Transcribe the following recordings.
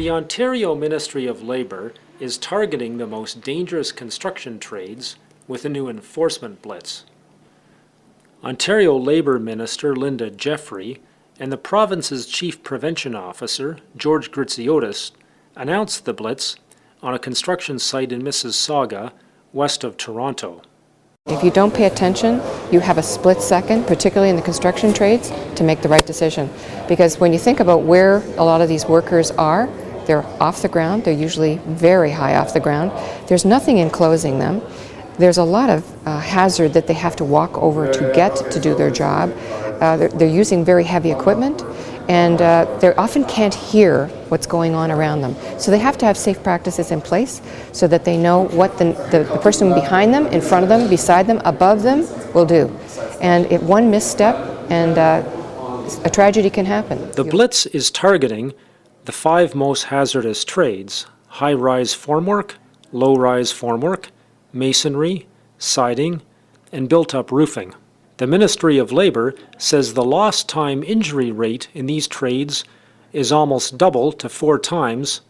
The Ontario Ministry of Labour is targeting the most dangerous construction trades with a new enforcement blitz. Ontario Labour Minister Linda Jeffrey and the province's Chief Prevention Officer, George Gritziotis, announced the blitz on a construction site in Mississauga, west of Toronto. If you don't pay attention, you have a split second, particularly in the construction trades, to make the right decision. Because when you think about where a lot of these workers are, they're off the ground, they're usually very high off the ground. There's nothing enclosing them. There's a lot of hazard that they have to walk over to get to do their job. They're using very heavy equipment, and they often can't hear what's going on around them. So they have to have safe practices in place so that they know what the person behind them, in front of them, beside them, above them will do. And if one misstep, and a tragedy can happen. The blitz is targeting the 5 most hazardous trades: high-rise formwork, low-rise formwork, masonry, siding, and built-up roofing. The Ministry of Labour says the lost time injury rate in these trades is almost double to 4 times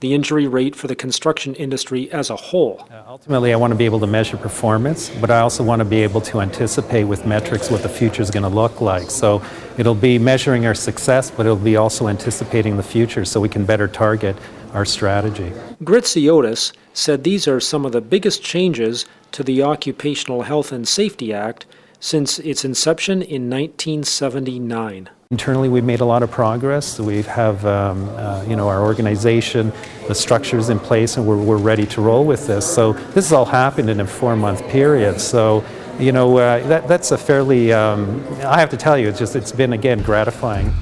the injury rate for the construction industry as a whole. Ultimately, I want to be able to measure performance, but I also want to be able to anticipate with metrics what the future is going to look like. So it'll be measuring our success, but it'll be also anticipating the future so we can better target our strategy. Gritziotis said these are some of the biggest changes to the Occupational Health and Safety Act since its inception in 1979. Internally, we've made a lot of progress. We have, our organization, the structures in place, and we're ready to roll with this. So this has all happened in a 4-month period. So, that's a fairly, I have to tell you, it's been, again, gratifying.